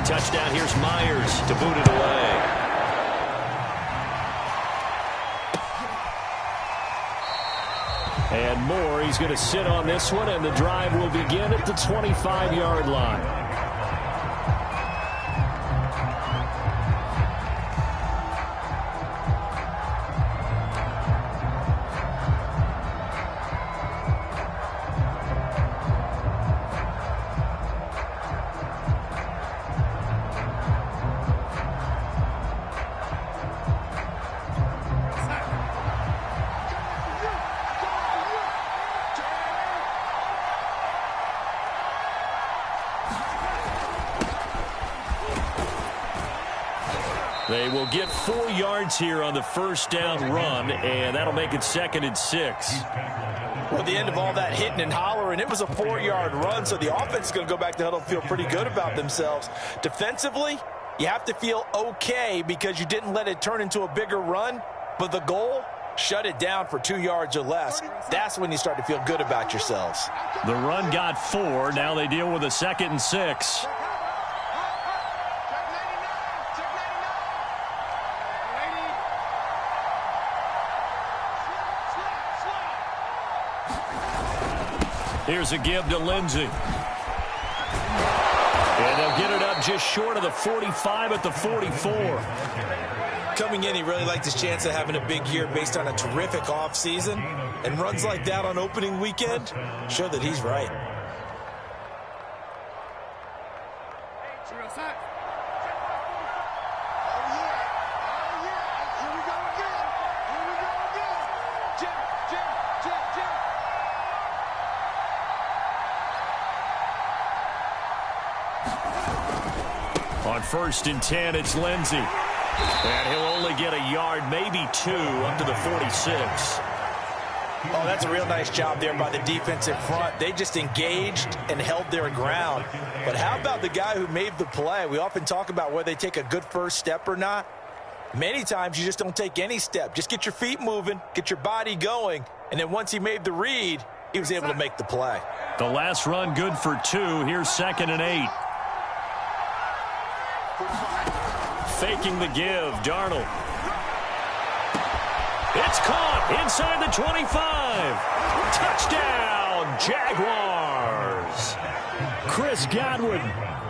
touchdown, here's Myers to boot it away. And Moore, he's going to sit on this one, and the drive will begin at the 25-yard line. They will get 4 yards here on the first down run, and that'll make it 2nd and 6. Well, at the end of all that hitting and hollering, it was a 4-yard run, so the offense is going to go back to huddle and feel pretty good about themselves. Defensively, you have to feel okay because you didn't let it turn into a bigger run, but the goal, shut it down for 2 yards or less. That's when you start to feel good about yourselves. The run got 4. Now they deal with a 2nd and 6. Here's a give to Lindsey. And they'll get it up just short of the 45 at the 44. Coming in, he really liked his chance of having a big year based on a terrific offseason. And runs like that on opening weekend show that he's right. On 1st and 10, it's Lindsey. And he'll only get a yard, maybe 2, up to the 46. Oh, that's a real nice job there by the defensive front. They just engaged and held their ground. But how about the guy who made the play? We often talk about whether they take a good first step or not. Many times you just don't take any step. Just get your feet moving, get your body going, and then once he made the read, he was able to make the play. The last run good for 2. Here's 2nd and 8. Faking the give, Darnold. It's caught inside the 25. Touchdown, Jaguars. Chris Godwin,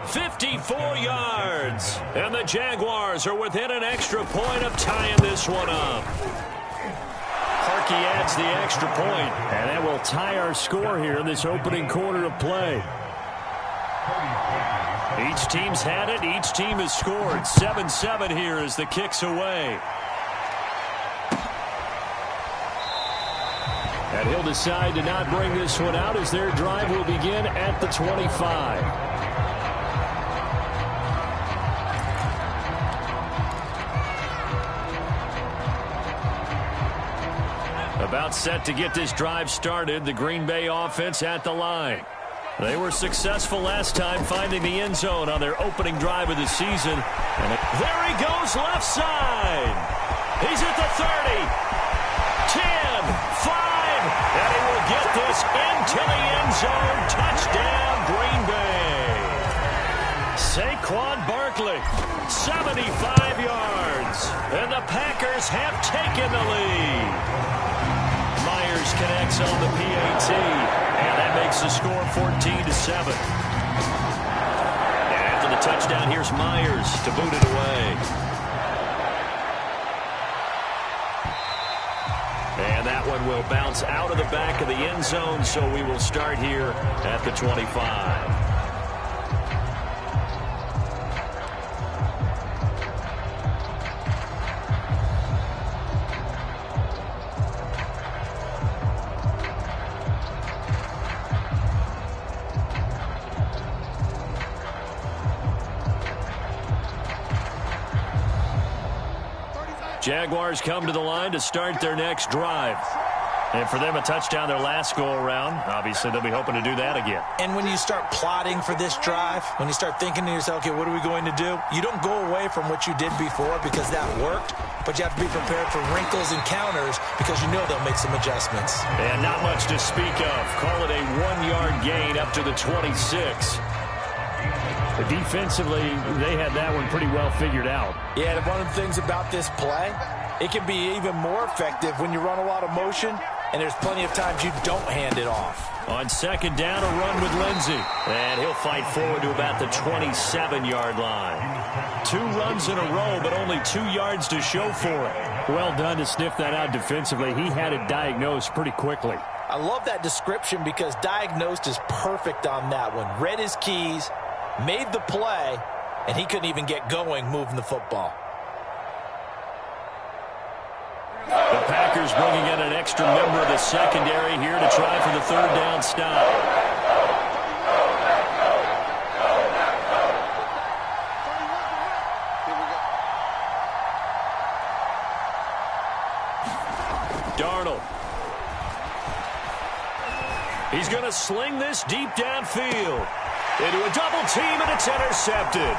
54 yards. And the Jaguars are within an extra point of tying this one up. Harkey adds the extra point, and that will tie our score here in this opening quarter of play. Each team's had it. Each team has scored. 7-7 here as the kick's away. And he'll decide to not bring this one out as their drive will begin at the 25. About set to get this drive started. The Green Bay offense at the line. They were successful last time finding the end zone on their opening drive of the season. And there he goes left side. He's at the 30, 10, 5, and he will get this into the end zone. Touchdown, Green Bay. Saquon Barkley, 75 yards, and the Packers have taken the lead. Myers connects on the PAT, and that makes the score 14-7. And after the touchdown, here's Myers to boot it away. And that one will bounce out of the back of the end zone, so we will start here at the 25. Jaguars come to the line to start their next drive. And for them, a touchdown their last go-around. Obviously, they'll be hoping to do that again. And when you start plotting for this drive, when you start thinking to yourself, okay, what are we going to do? You don't go away from what you did before because that worked, but you have to be prepared for wrinkles and counters because you know they'll make some adjustments. And not much to speak of. Call it a 1-yard gain up to the 26. Defensively, they had that one pretty well figured out. Yeah, and one of the things about this play, it can be even more effective when you run a lot of motion, and there's plenty of times you don't hand it off. On second down, a run with Lindsey. And he'll fight forward to about the 27-yard line. 2 runs in a row, but only 2 yards to show for it. Well done to sniff that out defensively. He had it diagnosed pretty quickly. I love that description because diagnosed is perfect on that one. Read his keys, made the play, and he couldn't even get going moving the football. The Packers bringing in an extra member of the secondary here to try for the 3rd down stop. Darnold. He's going to sling this deep downfield. Into a double team, and it's intercepted.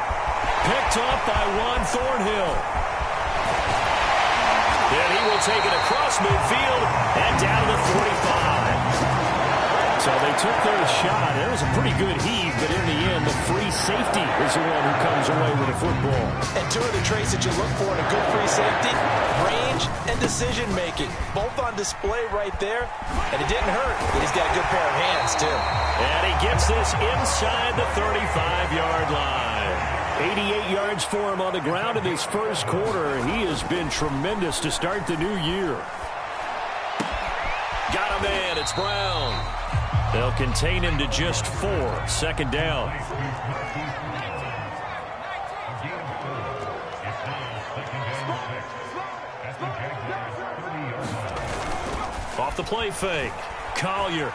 Picked off by Juan Thornhill. And he will take it across midfield and down to the 45. So they took their shot. It was a pretty good heave, but in the end, the free safety is the one who comes away with the football. And 2 of the traits that you look for in a good free safety, range and decision-making. Both on display right there, and it didn't hurt, but he's got a good pair of hands, too. And he gets this inside the 35-yard line. 88 yards for him on the ground in this first quarter. He has been tremendous to start the new year. Got him in. It's Brown. They'll contain him to just 4. Second down. Off the play fake. Collier.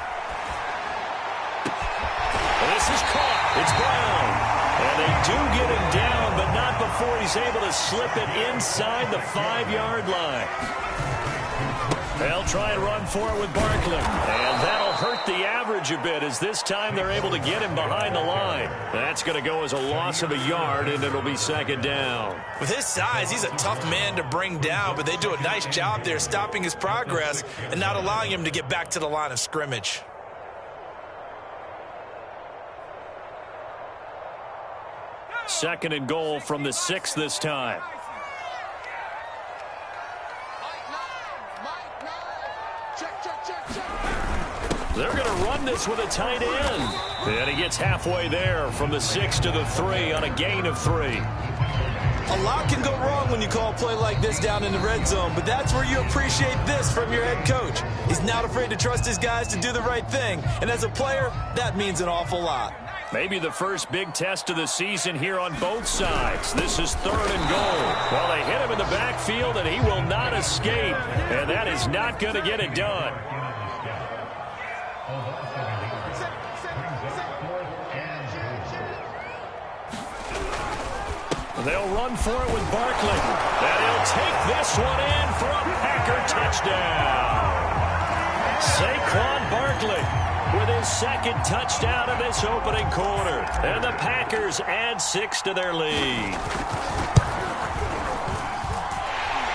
And this is caught. It's Brown. And they do get him down, but not before he's able to slip it inside the 5-yard line. They'll try and run for it with Barkley. And that'll hurt the average a bit, as this time they're able to get him behind the line. That's going to go as a loss of a yard, and it'll be second down. With his size, he's a tough man to bring down, but they do a nice job there stopping his progress and not allowing him to get back to the line of scrimmage. Second and goal from the 6 this time. They're going to run this with a tight end. And he gets halfway there from the 6 to the 3 on a gain of 3. A lot can go wrong when you call a play like this down in the red zone, but that's where you appreciate this from your head coach. He's not afraid to trust his guys to do the right thing, and as a player, that means an awful lot. Maybe the first big test of the season here on both sides. This is 3rd and goal. Well, they hit him in the backfield, and he will not escape, and that is not going to get it done. They'll run for it with Barkley. And he'll take this one in for a Packer touchdown. Saquon Barkley with his 2nd touchdown of this opening quarter. And the Packers add 6 to their lead.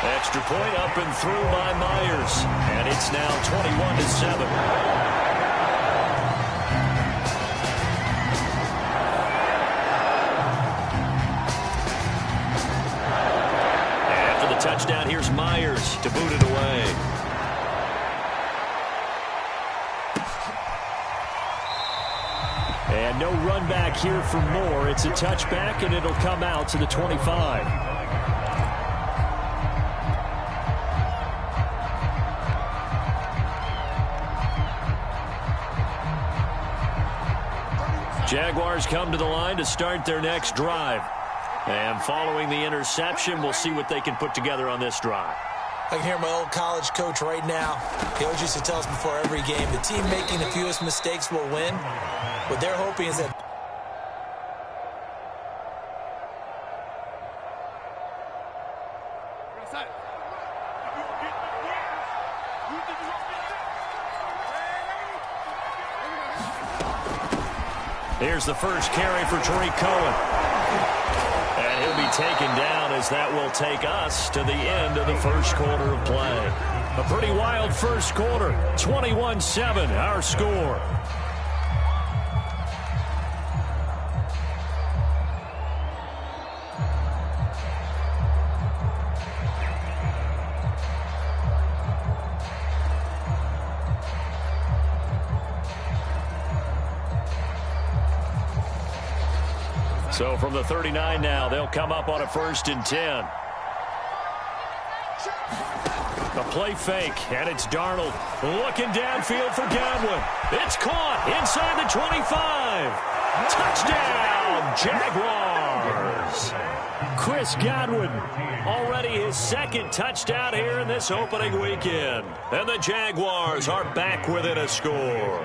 Extra point up and through by Myers. And it's now 21-7. Touchdown, here's Myers to boot it away. And no run back here for Moore. It's a touchback, and it'll come out to the 25. Jaguars come to the line to start their next drive. And following the interception, we'll see what they can put together on this drive. I can hear my old college coach right now. He always used to tell us before every game, the team making the fewest mistakes will win. What they're hoping is that here's the first carry for Tariq Cohen. And he'll be taken down, as that will take us to the end of the first quarter of play. A pretty wild first quarter. 21-7, our score. So from the 39 now, they'll come up on a 1st and 10. A play fake, and it's Darnold looking downfield for Godwin. It's caught inside the 25. Touchdown, Jaguars. Chris Godwin, already his 2nd touchdown here in this opening weekend. And the Jaguars are back within a score.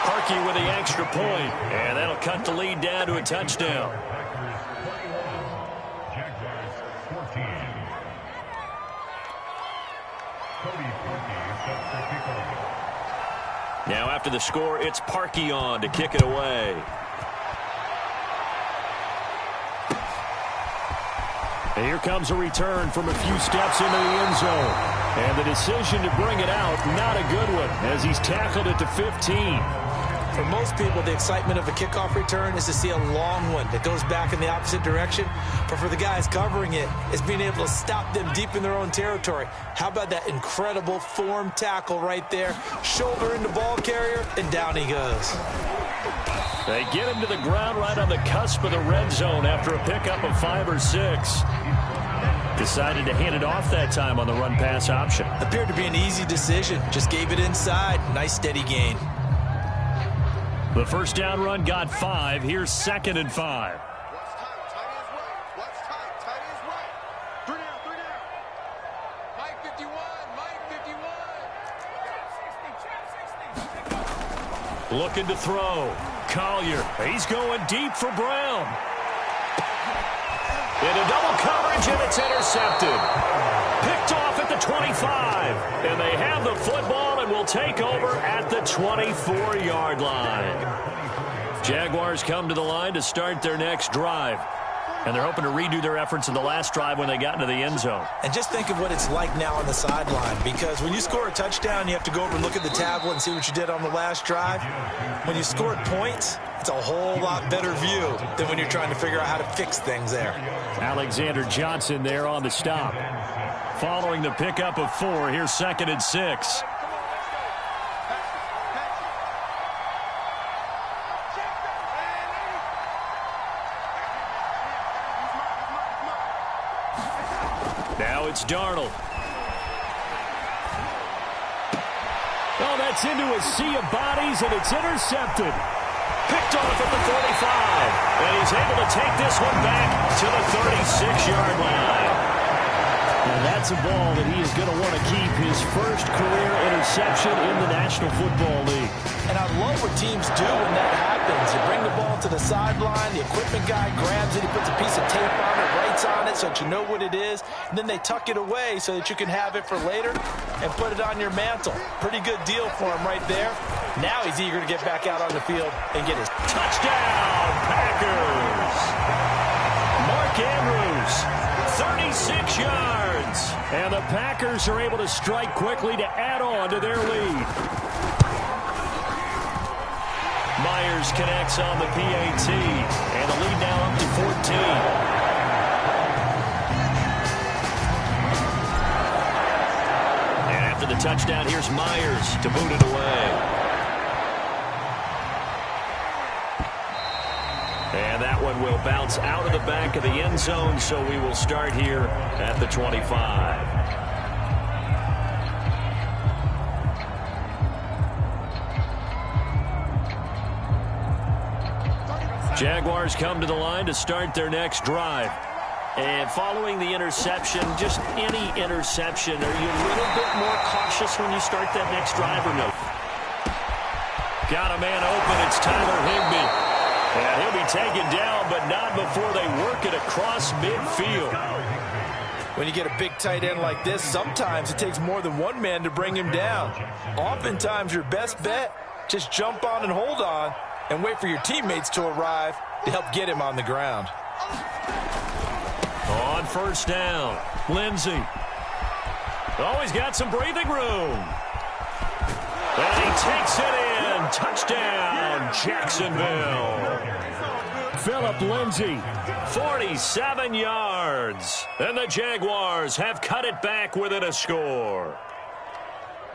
Parkey with the extra point, and that'll cut the lead down to a touchdown. Now after the score, it's Parkey on to kick it away. And here comes a return from a few steps into the end zone. And the decision to bring it out, not a good one, as he's tackled it to 15. For most people, the excitement of a kickoff return is to see a long one that goes back in the opposite direction. But for the guys covering it, it's being able to stop them deep in their own territory. How about that incredible form tackle right there? Shoulder into ball carrier, and down he goes. They get him to the ground right on the cusp of the red zone after a pickup of 5 or 6. Decided to hand it off that time on the run-pass option. Appeared to be an easy decision. Just gave it inside. Nice steady gain. The 1st down run got 5. Here's 2nd and 5. Looking to throw. Collier. He's going deep for Brown. Into double coverage, and it's intercepted. Picked off at the 25. And they have the football and will take over at the 24-yard line. Jaguars come to the line to start their next drive. And they're hoping to redo their efforts in the last drive when they got into the end zone. And just think of what it's like now on the sideline, because when you score a touchdown, you have to go over and look at the tablet and see what you did on the last drive. When you scored points, it's a whole lot better view than when you're trying to figure out how to fix things there. Alexander Johnson there on the stop. Following the pickup of 4, here's 2nd and 6. Now it's Darnold. Oh, that's into a sea of bodies, and it's intercepted. Picked off at the 45. And he's able to take this one back to the 36-yard line. And that's a ball that he is going to want to keep, his first career interception in the National Football League. And I love what teams do when that happens. You bring the ball to the sideline, the equipment guy grabs it, he puts a piece of tape on it, writes on it so that you know what it is, and then they tuck it away so that you can have it for later and put it on your mantle. Pretty good deal for him right there. Now he's eager to get back out on the field and get his touchdown, Packers! Mark Andrews, 36 yards. And the Packers are able to strike quickly to add on to their lead. Myers connects on the PAT, and the lead now up to 14. And after the touchdown, here's Myers to boot it away. And that one will bounce out of the back of the end zone, so we will start here at the 25. Jaguars come to the line to start their next drive. And following the interception, just any interception, are you a little bit more cautious when you start that next drive or no? Got a man open. It's Tyler Higbee. And he'll be taken down, but not before they work it across midfield. When you get a big tight end like this, sometimes it takes more than one man to bring him down. Oftentimes, your best bet, just jump on and hold on and wait for your teammates to arrive to help get him on the ground. On 1st down, Lindsey. Oh, he's got some breathing room. And he takes it in. Touchdown, Jacksonville. Phillip Lindsay, 47 yards. And the Jaguars have cut it back within a score.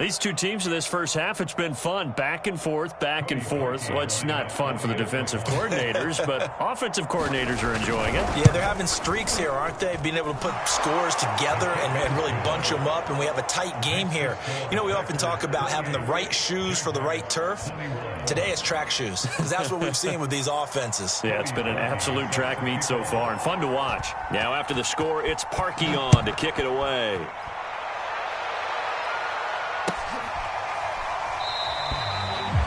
These two teams in this first half, it's been fun. Back and forth, back and forth. Well, it's not fun for the defensive coordinators, but offensive coordinators are enjoying it. Yeah, they're having streaks here, aren't they? Being able to put scores together and really bunch them up, and we have a tight game here. You know, we often talk about having the right shoes for the right turf. Today it's track shoes, because that's what we've seen with these offenses. Yeah, it's been an absolute track meet so far, and fun to watch. Now, after the score, it's Parkey on to kick it away.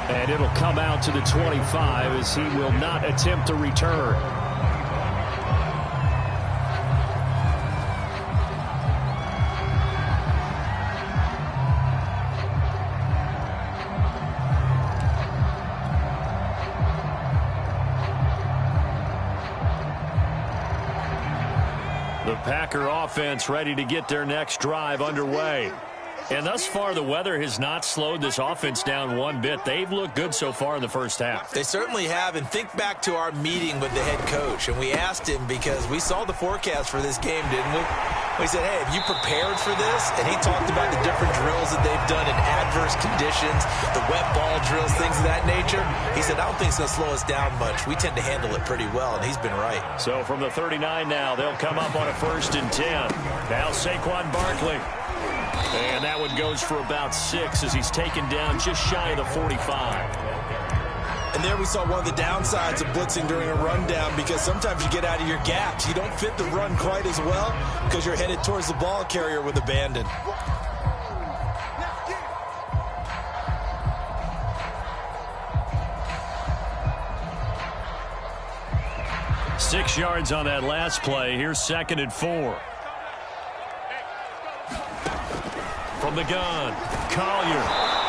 And it'll come out to the 25 as he will not attempt to return. The Packer offense ready to get their next drive underway. And thus far, the weather has not slowed this offense down one bit. They've looked good so far in the first half. They certainly have. And think back to our meeting with the head coach. And we asked him, because we saw the forecast for this game, didn't we? We said, hey, have you prepared for this? And he talked about the different drills that they've done in adverse conditions, the wet ball drills, things of that nature. He said, I don't think it's going to slow us down much. We tend to handle it pretty well, and he's been right. So from the 39 now, they'll come up on a 1st and 10. Now Saquon Barkley. And that one goes for about 6 as he's taken down just shy of the 45. And there we saw one of the downsides of blitzing during a rundown, because sometimes you get out of your gaps. You don't fit the run quite as well because you're headed towards the ball carrier with abandon. Six yards on that last play. Here's 2nd and 4. From the gun, Collier.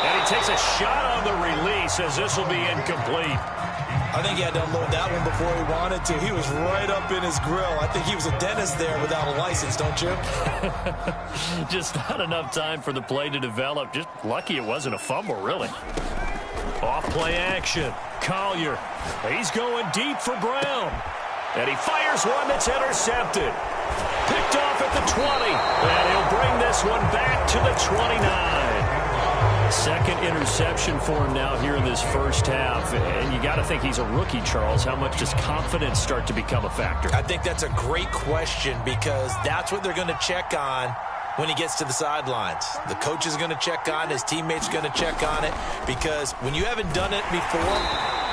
And he takes a shot on the release as this will be incomplete. I think he had to unload that one before he wanted to. He was right up in his grill. I think he was a dentist there without a license, don't you? Just not enough time for the play to develop. Just lucky it wasn't a fumble, really. Off play action. Collier. He's going deep for Brown. And he fires one that's intercepted. Picked off at the 20. And he'll bring this one back to the 29. Second interception for him now here in this first half. And you got to think he's a rookie, Charles. How much does confidence start to become a factor? I think that's a great question, because that's what they're going to check on when he gets to the sidelines. The coach is going to check on it. His teammates are going to check on it, because when you haven't done it before,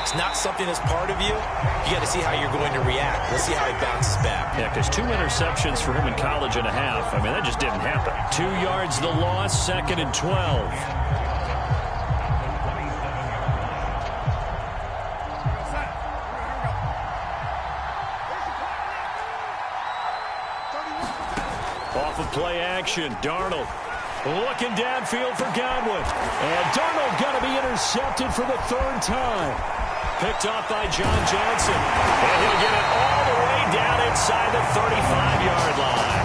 it's not something that's part of you. You got to see how you're going to react. Let's see how he bounces back. Yeah, because 2 interceptions for him in college and a half. I mean, that just didn't happen. 2 yards the loss, 2nd and 12. Off of play action, Darnold looking downfield for Godwin. And Darnold going to be intercepted for the 3rd time. Picked off by John Johnson. And he'll get it all the way down inside the 35-yard line.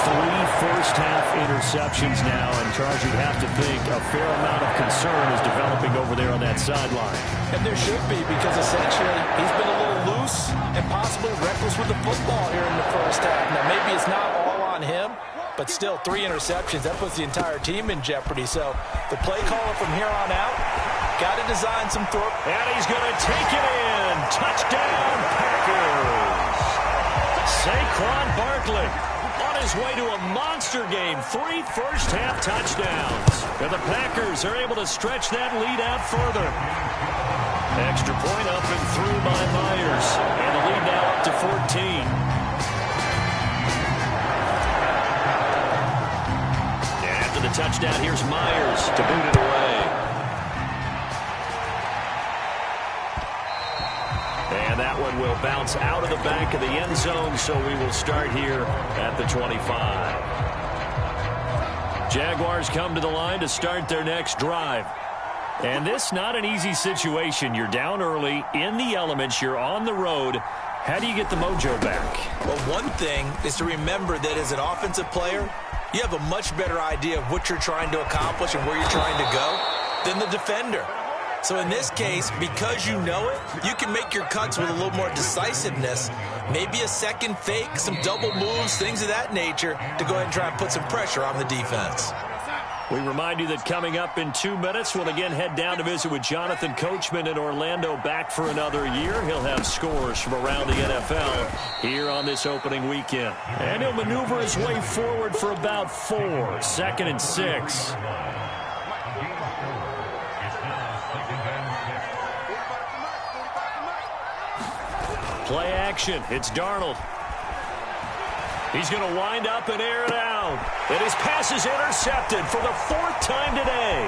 3 first-half interceptions now. And, Charles, you'd have to think a fair amount of concern is developing over there on that sideline. And there should be, because essentially he's been a little loose and possibly reckless with the football here in the first half. Now, maybe it's not all on him, but still 3 interceptions. That puts the entire team in jeopardy. So the play caller from here on out got to design some throw. And he's going to take it in. Touchdown, Packers. Saquon Barkley on his way to a monster game. 3 first-half touchdowns. And the Packers are able to stretch that lead out further. Extra point up and through by Myers. And the lead now up to 14. And after the touchdown, here's Myers to boot it away. And that one will bounce out of the back of the end zone, so we will start here at the 25. Jaguars come to the line to start their next drive. And this not an easy situation. You're down early, in the elements, you're on the road. How do you get the mojo back? Well, one thing is to remember that as an offensive player, you have a much better idea of what you're trying to accomplish and where you're trying to go than the defender. So in this case, because you know it, you can make your cuts with a little more decisiveness. Maybe a second fake, some double moves, things of that nature, to go ahead and try and put some pressure on the defense. We remind you that coming up in 2 minutes, we'll again head down to visit with Jonathan Coachman in Orlando, back for another year. He'll have scores from around the NFL here on this opening weekend. And he'll maneuver his way forward for about 4. 2nd and 6. Play action. It's Darnold. He's going to wind up and air it out. And his pass is intercepted for the 4th time today.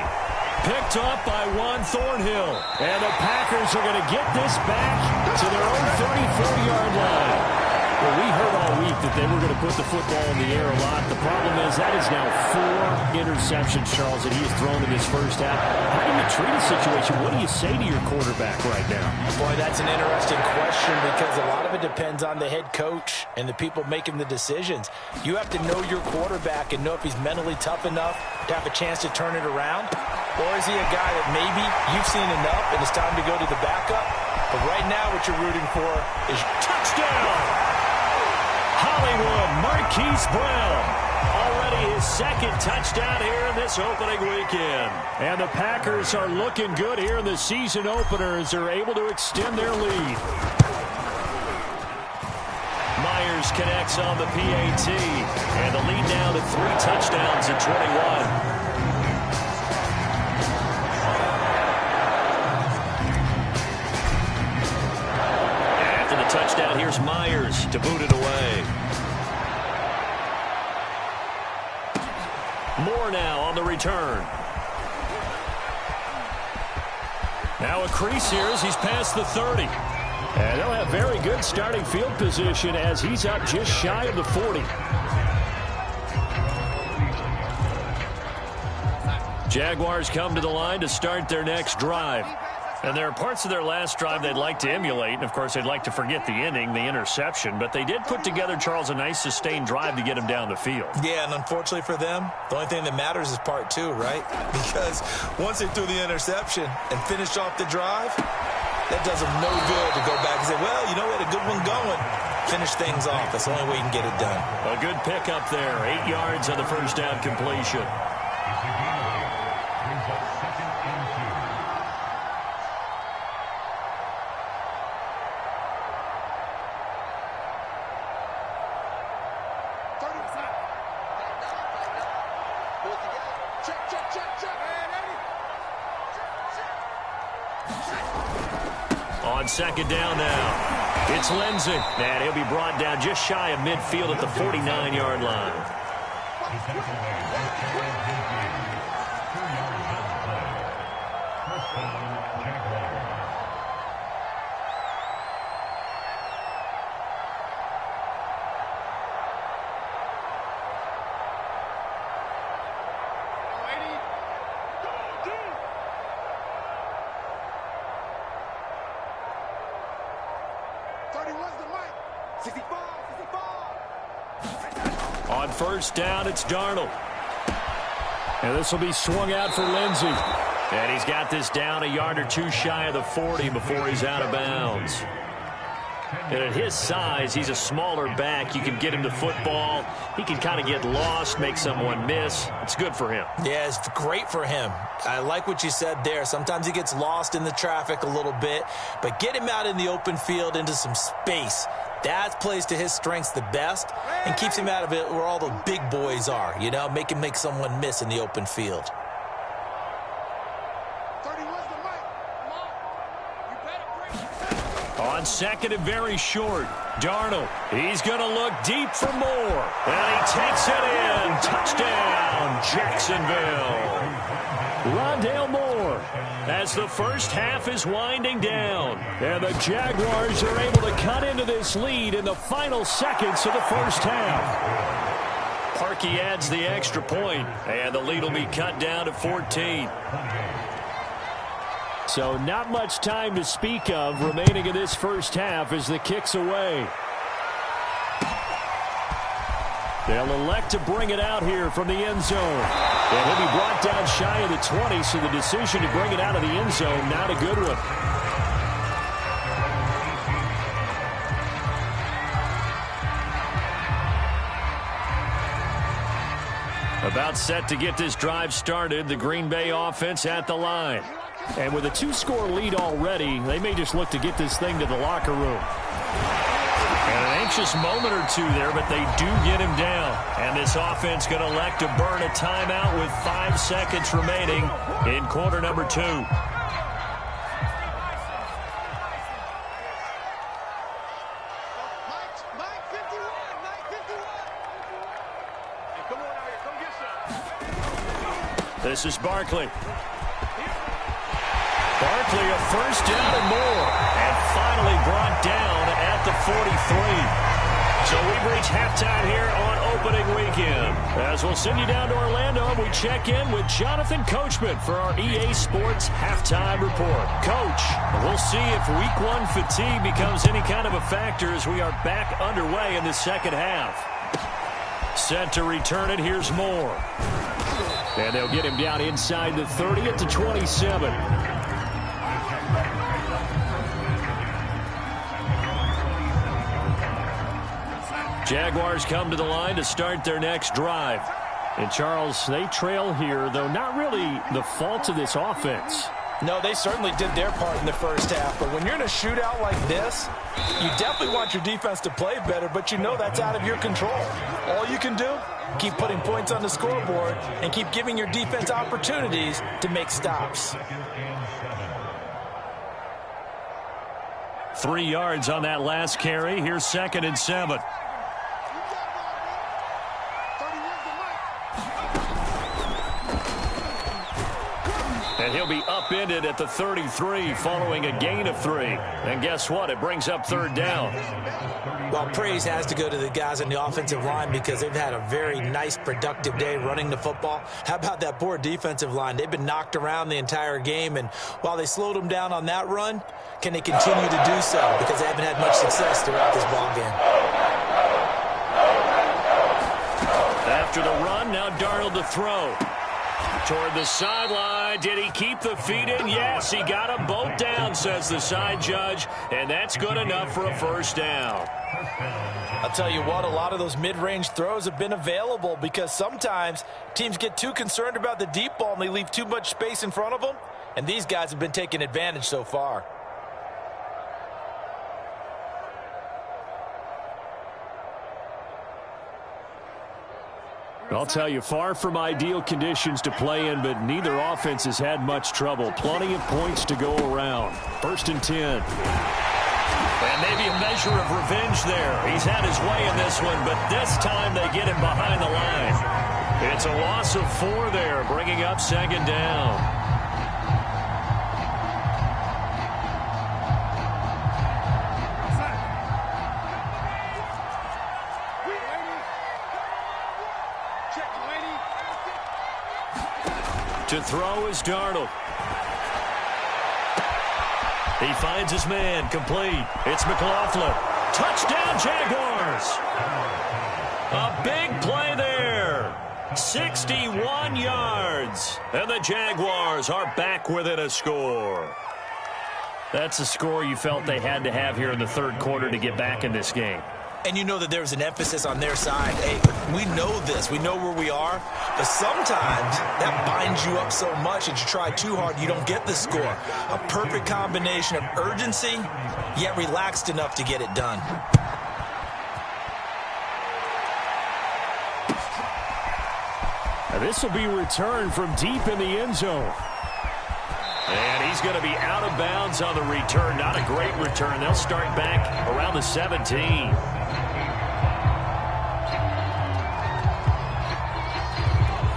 Picked up by Juan Thornhill. And the Packers are going to get this back to their own 34-yard line. Well, we heard all week that they were going to put the football in the air a lot. The problem is that is now 4 interceptions, Charles, that he has thrown in this first half. How do you treat a situation? What do you say to your quarterback right now? Boy, that's an interesting question because a lot of it depends on the head coach and the people making the decisions. You have to know your quarterback and know if he's mentally tough enough to have a chance to turn it around. Or is he a guy that maybe you've seen enough and it's time to go to the backup? But right now what you're rooting for is touchdown! Hollywood, Marquise Brown. Already his 2nd touchdown here in this opening weekend. And the Packers are looking good here in the season opener as they're able to extend their lead. Myers connects on the PAT. And the lead now to 3 touchdowns at 21. Touchdown, here's Myers to boot it away. Moore now on the return. Now a crease here as he's past the 30. And they'll have very good starting field position as he's up just shy of the 40. Jaguars come to the line to start their next drive. And there are parts of their last drive they'd like to emulate. And, of course, they'd like to forget the inning, the interception. But they did put together, Charles, a nice sustained drive to get him down the field. Yeah, and unfortunately for them, the only thing that matters is part 2, right? Because once they threw the interception and finished off the drive, that does them no good to go back and say, well, you know, we had a good one going. Finish things off. That's the only way you can get it done. A good pickup there. 8 yards on the first down completion. On 2nd down now, it's Lindsey. And he'll be brought down just shy of midfield at the 49-yard line. On 1st down, it's Darnold. And this will be swung out for Lindsey. And he's got this down a yard or 2 shy of the 40 before he's out of bounds. And at his size, he's a smaller back. You can get him the football. He can kind of get lost, make someone miss. It's good for him. Yeah, it's great for him. I like what you said there. Sometimes he gets lost in the traffic a little bit. But get him out in the open field into some space. That plays to his strengths the best and keeps him out of it where all the big boys are. You know, make him make someone miss in the open field. On 2nd and very short, Darnold. He's going to look deep for Moore. And he takes it in. Touchdown, Jacksonville. Rondale Moore as the first half is winding down. And the Jaguars are able to cut into this lead in the final seconds of the first half. Parkey adds the extra point, and the lead will be cut down to 14. So not much time to speak of remaining in this first half as the kick's away. They'll elect to bring it out here from the end zone. And he'll be brought down shy of the 20, so the decision to bring it out of the end zone, not a good one. About set to get this drive started, the Green Bay offense at the line. And with a 2-score lead already, they may just look to get this thing to the locker room. And an anxious moment or two there, but they do get him down. And this offense going to elect to burn a timeout with 5 seconds remaining in quarter number 2. This is Barkley. Barkley a first down and more. And finally brought down at the 43. So we reach halftime here on opening weekend. As we'll send you down to Orlando, and we check in with Jonathan Coachman for our EA Sports Halftime Report. Coach, we'll see if Week 1 fatigue becomes any kind of a factor as we are back underway in the second half. Set to return it, here's Moore. And they'll get him down inside the 30 at the 27. Jaguars come to the line to start their next drive. And, Charles, they trail here, though not really the fault of this offense. No, they certainly did their part in the first half. But when you're in a shootout like this, you definitely want your defense to play better, but you know that's out of your control. All you can do, keep putting points on the scoreboard and keep giving your defense opportunities to make stops. 3 yards on that last carry. Here's 2nd and 7. And he'll be upended at the 33 following a gain of 3. And guess what? It brings up 3rd down. Well, praise has to go to the guys on the offensive line because they've had a very nice, productive day running the football. How about that poor defensive line? They've been knocked around the entire game, and while they slowed them down on that run, can they continue to do so? Because they haven't had much success throughout this ball game. After the run, now Darnold to throw. Toward the sideline. Did he keep the feet in? Yes, he got them both down, says the side judge, and that's good enough for a first down. I'll tell you what, a lot of those mid-range throws have been available because sometimes teams get too concerned about the deep ball and they leave too much space in front of them, and these guys have been taking advantage so far. I'll tell you, far from ideal conditions to play in, but neither offense has had much trouble. Plenty of points to go around. 1st and 10. And maybe a measure of revenge there. He's had his way in this one, but this time they get him behind the line. It's a loss of 4 there, bringing up 2nd down. To throw is Darnold. He finds his man, complete. It's McLaughlin. Touchdown, Jaguars. A big play there. 61 yards. And the Jaguars are back within a score. That's a score you felt they had to have here in the 3rd quarter to get back in this game. And you know that there's an emphasis on their side. Hey, we know this. We know where we are. But sometimes that binds you up so much that you try too hard, you don't get the score. A perfect combination of urgency, yet relaxed enough to get it done. This will be returned from deep in the end zone. And he's going to be out of bounds on the return. Not a great return. They'll start back around the 17.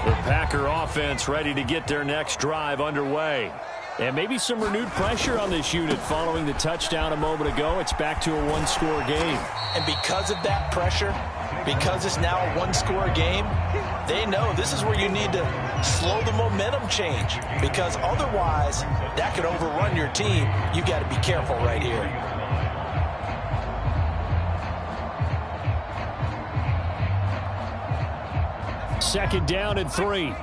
The Packer offense ready to get their next drive underway. And maybe some renewed pressure on this unit following the touchdown a moment ago. It's back to a 1-score game. And because of that pressure, because it's now a 1-score game, they know this is where you need to slow the momentum change. Because otherwise, that could overrun your team. You've got to be careful right here. Second down and 3.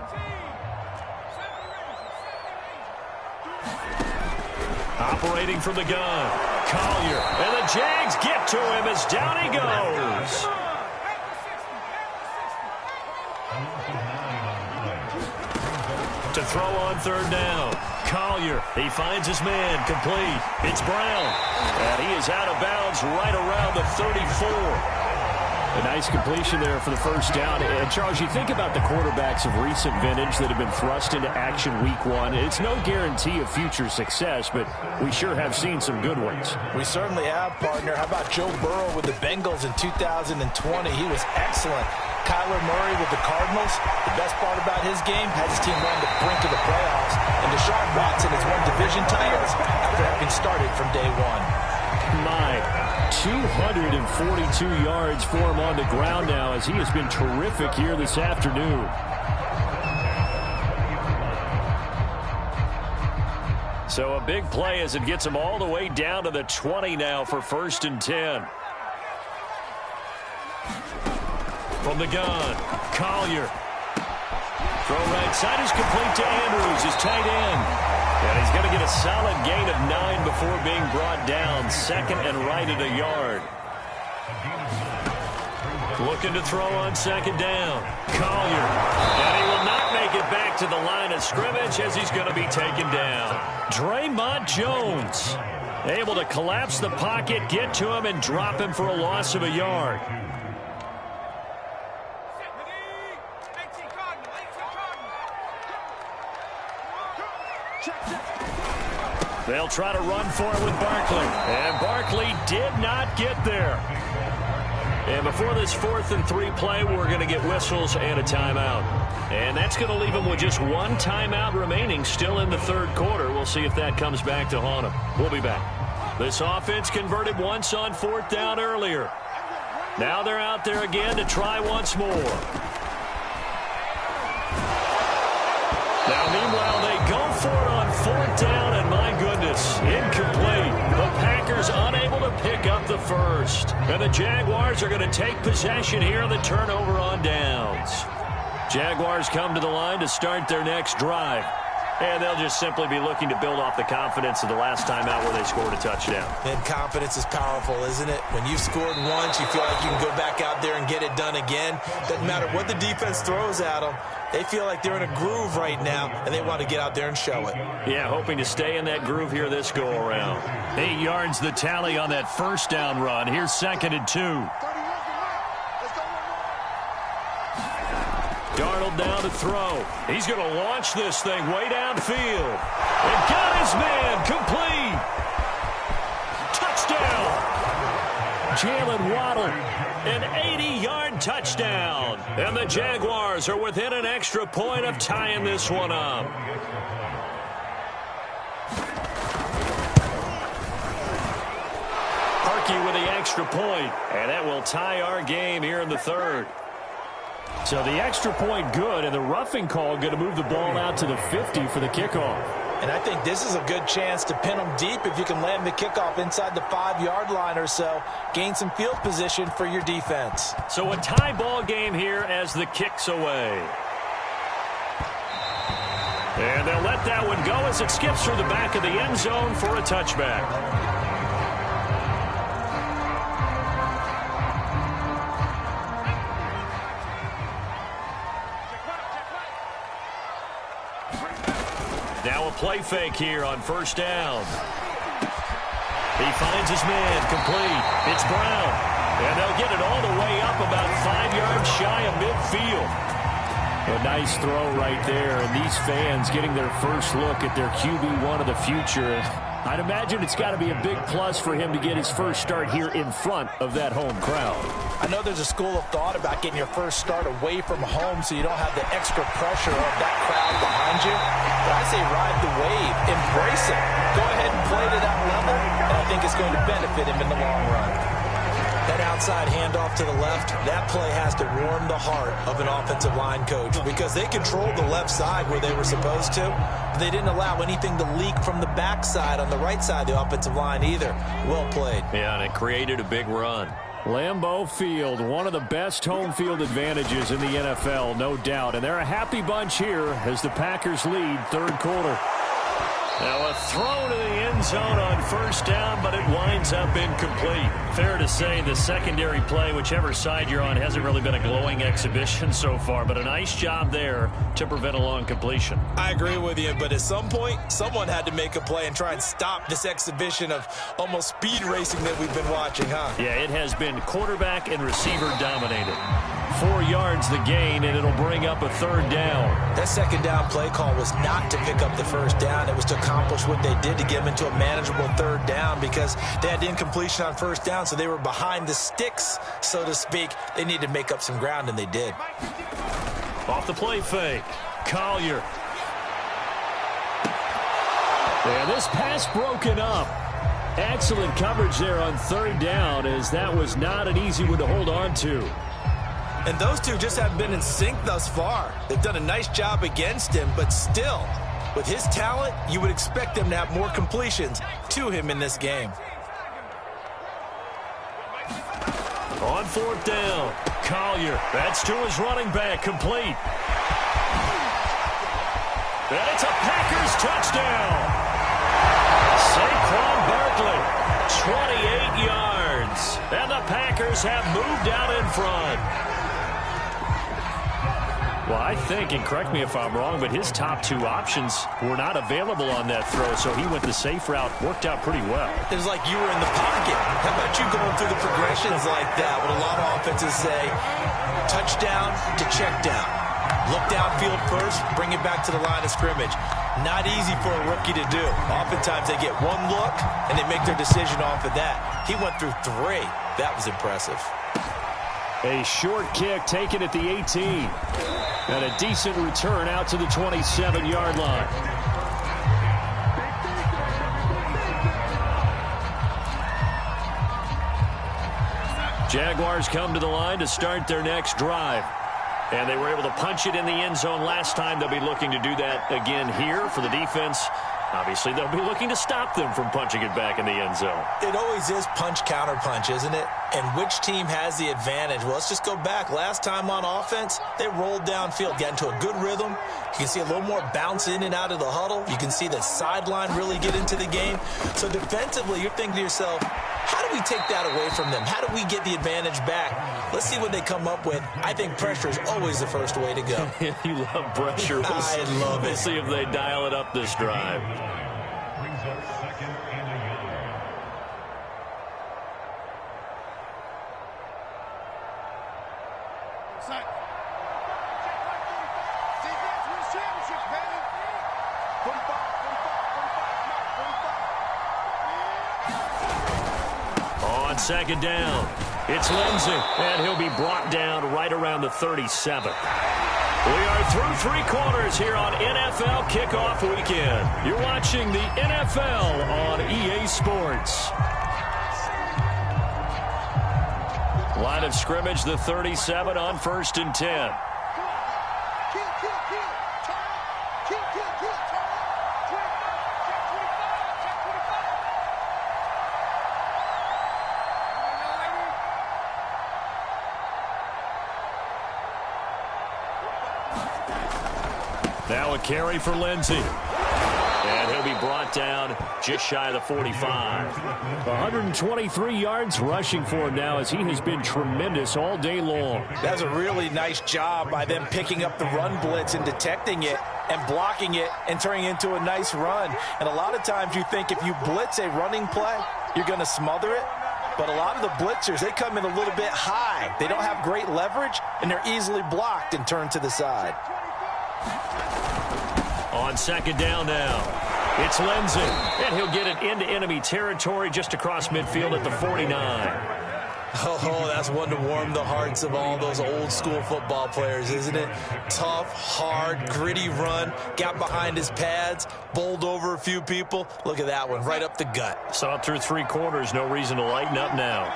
Operating from the gun. Collier. And the Jags get to him as down he goes. To throw on third down. Collier, he finds his man, complete. It's Brown, and he is out of bounds right around the 34. A nice completion there for the first down. And, Charles, you think about the quarterbacks of recent vintage that have been thrust into action week one. It's no guarantee of future success, but we sure have seen some good ones. We certainly have, partner. How about Joe Burrow with the Bengals in 2020? He was excellent. Kyler Murray with the Cardinals. The best part about his game, has his team on the brink of the playoffs. And Deshaun Watson has won division titles after having started from day one. My 242 yards for him on the ground now as he has been terrific here this afternoon. So a big play as it gets him all the way down to the 20 now for 1st and 10. From the gun, Collier. Throw right side is complete to Andrews, his tight end. And he's going to get a solid gain of 9 before being brought down. 2nd and right at a yard. Looking to throw on 2nd down. Collier. And he will not make it back to the line of scrimmage as he's going to be taken down. Draymond Jones able to collapse the pocket, get to him, and drop him for a loss of a yard. They'll try to run for it with Barkley. And Barkley did not get there. And before this 4th and 3 play, we're going to get whistles and a timeout. And that's going to leave them with just one timeout remaining still in the 3rd quarter. We'll see if that comes back to haunt them. We'll be back. This offense converted once on 4th down earlier. Now they're out there again to try once more. Now, meanwhile, they go for it on 4th down, and my goodness, incomplete. The Packers unable to pick up the first. And the Jaguars are going to take possession here, the turnover on downs. Jaguars come to the line to start their next drive. And they'll just simply be looking to build off the confidence of the last time out where they scored a touchdown. And confidence is powerful, isn't it? When you've scored once, you feel like you can go back out there and get it done again. Doesn't matter what the defense throws at them. They feel like they're in a groove right now, and they want to get out there and show it. Yeah, hoping to stay in that groove here this go-around. 8 yards the tally on that 1st down run. Here's 2nd and 2. Darnold down to throw. He's going to launch this thing way downfield. And got his man complete. Touchdown. Jalen Waddle, an 80-yard touchdown. And the Jaguars are within an extra point of tying this one up. Harkey with the extra point, and that will tie our game here in the 3rd. So the extra point good, and the roughing call going to move the ball out to the 50 for the kickoff. And I think this is a good chance to pin them deep if you can land the kickoff inside the 5-yard line or so. Gain some field position for your defense. So a tie ball game here as the kick's away. And they'll let that one go as it skips through the back of the end zone for a touchback. Now a play fake here on 1st down. He finds his man, complete. It's Brown. And they'll get it all the way up about 5 yards shy of midfield. A nice throw right there. And these fans getting their first look at their QB1 of the future. I'd imagine it's got to be a big plus for him to get his first start here in front of that home crowd. I know there's a school of thought about getting your first start away from home so you don't have the extra pressure of that crowd behind you. But I say ride the wave. Embrace it. Go ahead and play to that level, and I think it's going to benefit him in the long run. That outside handoff to the left, that play has to warm the heart of an offensive line coach because they controlled the left side where they were supposed to, but they didn't allow anything to leak from the backside on the right side of the offensive line either. Well played. Yeah, and it created a big run. Lambeau Field, one of the best home field advantages in the NFL, no doubt. And they're a happy bunch here as the Packers lead 3rd quarter. Now a throw to the end zone on first down, but it winds up incomplete. Fair to say the secondary play, whichever side you're on, hasn't really been a glowing exhibition so far, but a nice job there to prevent a long completion. I agree with you, but at some point, someone had to make a play and try and stop this exhibition of almost speed racing that we've been watching, huh? Yeah, it has been quarterback and receiver dominated. 4 yards the gain, and it'll bring up a third down. That second down play call was not to pick up the first down. It was to accomplish what they did to get them into a manageable third down because they had incompletion on first down, so they were behind the sticks, so to speak. They needed to make up some ground, and they did. Off the play fake, Collier. And this pass broken up. Excellent coverage there on third down, as that was not an easy one to hold on to. And those two just haven't been in sync thus far. They've done a nice job against him, but still, with his talent, you would expect them to have more completions to him in this game. On fourth down, Collier. That's to his running back, complete. And it's a Packers touchdown. Saquon Barkley, 28 yards. And the Packers have moved out in front. Well, I think, and correct me if I'm wrong, but his top 2 options were not available on that throw, so he went the safe route. Worked out pretty well. It was like you were in the pocket. How about you going through the progressions like that? What a lot of offenses say, touchdown to check down. Look downfield first, bring it back to the line of scrimmage. Not easy for a rookie to do. Oftentimes they get one look, and they make their decision off of that. He went through 3. That was impressive. A short kick taken at the 18. And a decent return out to the 27-yard line. Jaguars come to the line to start their next drive. And they were able to punch it in the end zone last time. They'll be looking to do that again here for the defense. Obviously, they'll be looking to stop them from punching it back in the end zone. It always is punch-counter-punch, isn't it? And which team has the advantage? Well, let's just go back. Last time on offense, they rolled downfield, got into a good rhythm. You can see a little more bounce in and out of the huddle. You can see the sideline really get into the game. So defensively, you're thinking to yourself, how do we take that away from them? How do we get the advantage back? Let's see what they come up with. I think pressure is always the first way to go. You love pressure. I love it. We'll see if they dial it up this drive. On second down, it's Lindsey, and he'll be brought down right around the 37. We are through 3 quarters here on NFL Kickoff Weekend. You're watching the NFL on EA Sports. Line of scrimmage, the 37 on 1st and 10. Now a carry for Lindsey. And he'll be brought down just shy of the 45. 123 yards rushing for him now, as he has been tremendous all day long. That's a really nice job by them picking up the run blitz and detecting it and blocking it and turning it into a nice run. And a lot of times you think if you blitz a running play, you're going to smother it. But a lot of the blitzers, they come in a little bit high. They don't have great leverage, and they're easily blocked and turned to the side. On second down now, it's Lindsey, and he'll get it into enemy territory just across midfield at the 49. Oh, that's one to warm the hearts of all those old-school football players, isn't it? Tough, hard, gritty run, got behind his pads, bowled over a few people. Look at that one, right up the gut. Saw it through 3 quarters, no reason to lighten up now.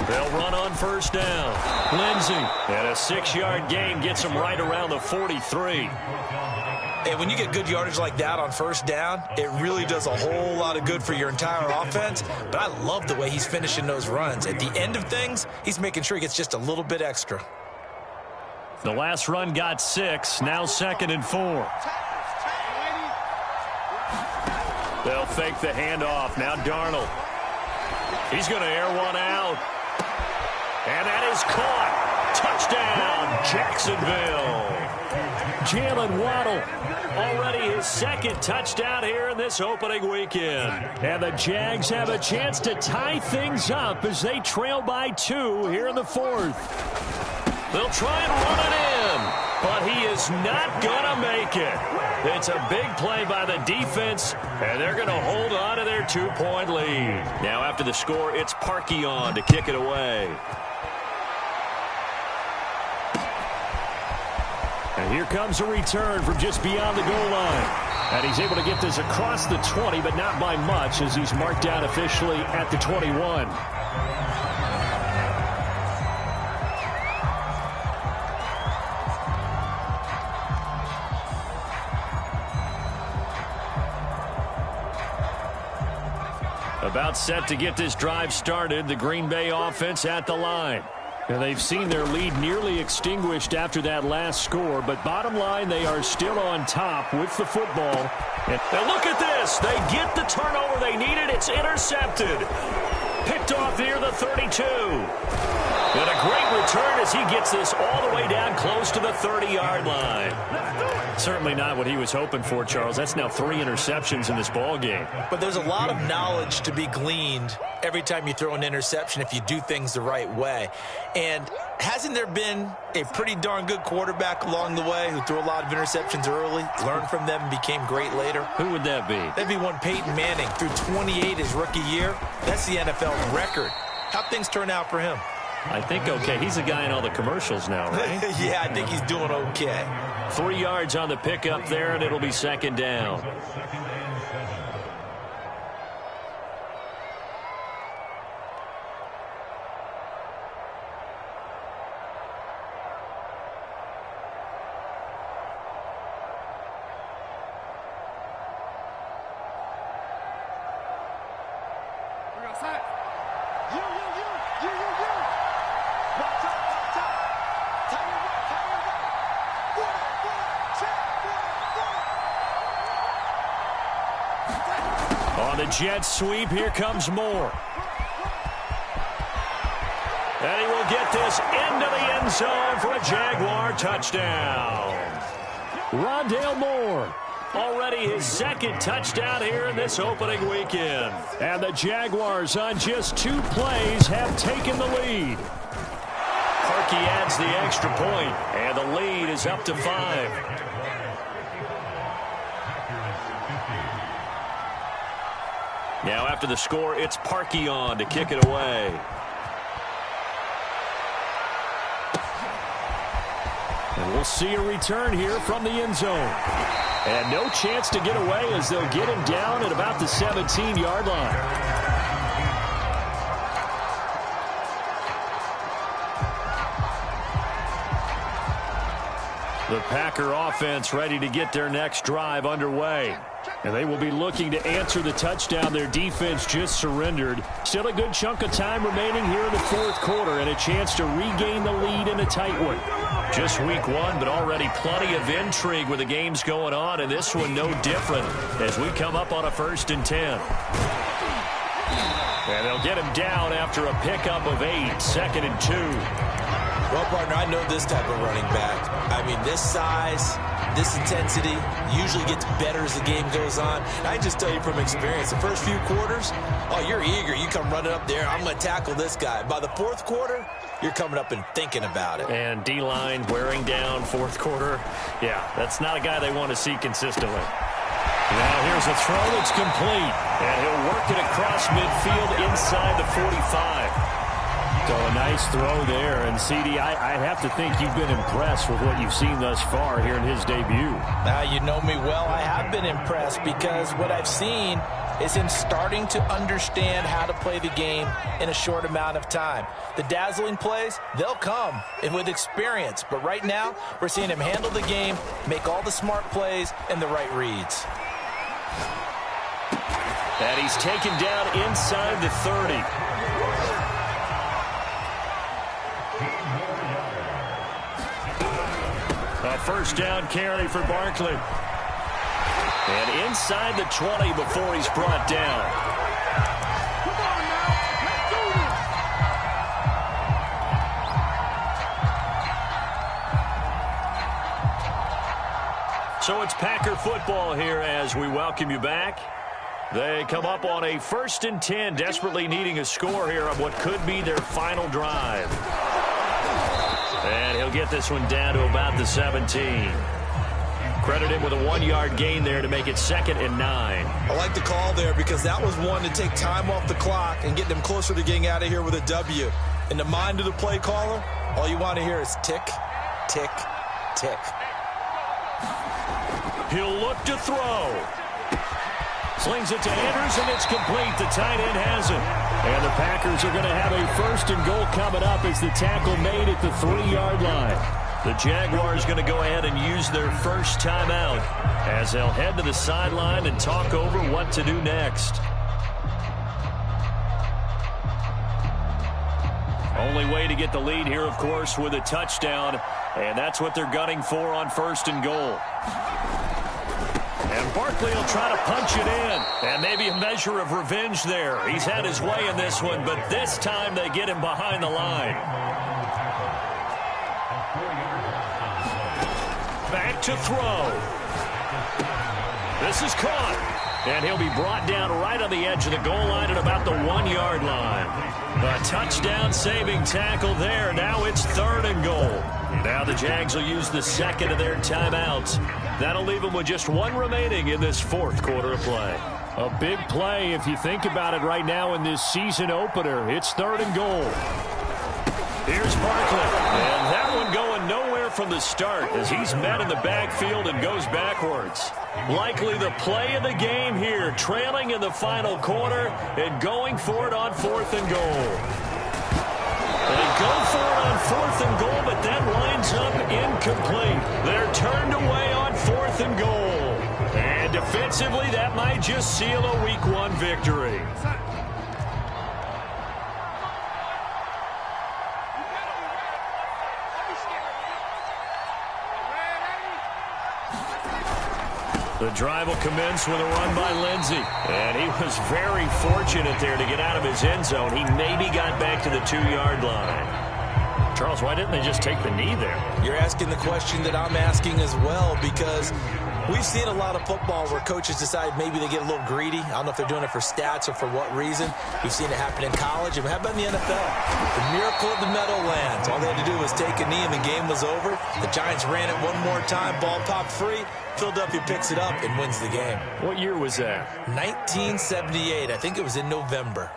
They'll run on first down. Lindsey, and a 6-yard gain gets him right around the 43. Hey, when you get good yardage like that on first down, it really does a whole lot of good for your entire offense. But I love the way he's finishing those runs. At the end of things, he's making sure he gets just a little bit extra. The last run got 6. Now 2nd and 4. They'll fake the handoff. Now Darnold. He's going to air one out. And that is caught. Touchdown, Jacksonville. Jalen Waddle, already his 2nd touchdown here in this opening weekend. And the Jags have a chance to tie things up as they trail by 2 here in the 4th. They'll try and run it in, but he is not going to make it. It's a big play by the defense, and they're going to hold on to their 2-point lead. Now after the score, it's Parkeon to kick it away. And here comes a return from just beyond the goal line. And he's able to get this across the 20, but not by much as he's marked down officially at the 21. About set to get this drive started, the Green Bay offense at the line. And they've seen their lead nearly extinguished after that last score, but bottom line, they are still on top with the football. And look at this. They get the turnover they needed. It's intercepted. Picked off near the 32. And a great return as he gets this all the way down close to the 30-yard line. Certainly not what he was hoping for, Charles. That's now 3 interceptions in this ball game. But there's a lot of knowledge to be gleaned every time you throw an interception if you do things the right way. And hasn't there been a pretty darn good quarterback along the way who threw a lot of interceptions early, learned from them, and became great later? Who would that be? That'd be one Peyton Manning. Threw 28 his rookie year. That's the NFL record. How'd things turn out for him? I think okay. He's the guy in all the commercials now, right? Yeah, I think he's doing okay. 3 yards on the pickup there, and it'll be 2nd down. On the jet sweep, here comes Moore. And he will get this into the end zone for a Jaguar touchdown. Rondale Moore, already his 2nd touchdown here in this opening weekend. And the Jaguars on just 2 plays have taken the lead. Parkey adds the extra point, and the lead is up to 5. Now after the score, it's Parkeon to kick it away. And we'll see a return here from the end zone. And no chance to get away as they'll get him down at about the 17-yard line. The Packer offense ready to get their next drive underway. And they will be looking to answer the touchdown their defense just surrendered. Still a good chunk of time remaining here in the 4th quarter and a chance to regain the lead in a tight one. Just week 1, but already plenty of intrigue with the games going on, and this one no different as we come up on a 1st and 10. And they'll get him down after a pickup of 8, 2nd and 2. Well, partner, I know this type of running back. I mean, this size, this intensity usually gets better as the game goes on. And I just tell you from experience, the first few quarters, oh, you're eager. You come running up there, I'm going to tackle this guy. By the 4th quarter, you're coming up and thinking about it. And D-line wearing down 4th quarter. Yeah, that's not a guy they want to see consistently. Now here's a throw that's complete. And he'll work it across midfield inside the 45. So a nice throw there. And, CD, I have to think you've been impressed with what you've seen thus far here in his debut. Now, you know me well. I have been impressed because what I've seen is him starting to understand how to play the game in a short amount of time. The dazzling plays, they'll come and with experience. But right now, we're seeing him handle the game, make all the smart plays, and the right reads. And he's taken down inside the 30. A first down carry for Barkley. And inside the 20 before he's brought down. Come on now. Let's do this. So it's Packer football here as we welcome you back. They come up on a 1st and 10, desperately needing a score here on what could be their final drive. And he'll get this one down to about the 17. Credit him with a 1-yard gain there to make it 2nd and 9. I like the call there because that was one to take time off the clock and get them closer to getting out of here with a W. In the mind of the play caller, all you want to hear is tick, tick, tick. He'll look to throw. Slings it to Andrews, and it's complete. The tight end has it. And the Packers are going to have a 1st and goal coming up as the tackle made at the 3-yard line. The Jaguars going to go ahead and use their first timeout as they'll head to the sideline and talk over what to do next. Only way to get the lead here, of course, with a touchdown, and that's what they're gunning for on 1st and goal. And Barkley will try to punch it in. And maybe a measure of revenge there. He's had his way in this one, but this time they get him behind the line. Back to throw. This is caught. And he'll be brought down right on the edge of the goal line at about the 1-yard line. A touchdown-saving tackle there. Now it's 3rd and goal. Now the Jags will use the 2nd of their timeouts. That'll leave them with just 1 remaining in this 4th quarter of play. A big play if you think about it right now in this season opener. It's 3rd and goal. Here's Barkley. And that one going nowhere from the start as he's met in the backfield and goes backwards. Likely the play of the game here, trailing in the final quarter and going for it on 4th and goal. They go for it on 4th and goal, but that winds up incomplete. They're turned away on 4th and goal. And defensively, that might just seal a Week 1 victory. The drive will commence with a run by Lindsey. And he was very fortunate there to get out of his end zone. He maybe got back to the 2-yard line. Charles, why didn't they just take the knee there? You're asking the question that I'm asking as well, because we've seen a lot of football where coaches decide maybe they get a little greedy. I don't know if they're doing it for stats or for what reason. We've seen it happen in college. And how about in the NFL? The miracle of the Meadowlands. All they had to do was take a knee and the game was over. The Giants ran it one more time. Ball popped free. Philadelphia picks it up and wins the game. What year was that? 1978. I think it was in November.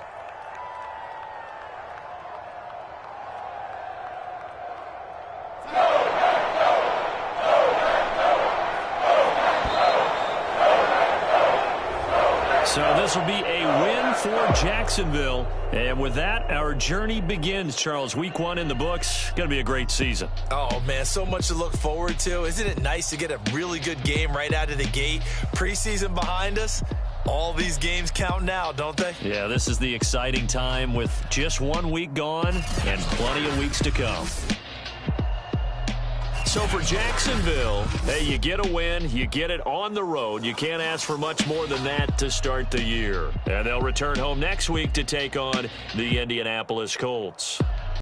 So this will be a win for Jacksonville. And with that, our journey begins, Charles. Week 1 in the books. Going to be a great season. Oh, man, so much to look forward to. Isn't it nice to get a really good game right out of the gate? Preseason behind us. All these games count now, don't they? Yeah, this is the exciting time with just 1 week gone and plenty of weeks to come. So for Jacksonville, hey, you get a win, you get it on the road. You can't ask for much more than that to start the year. And they'll return home next week to take on the Indianapolis Colts.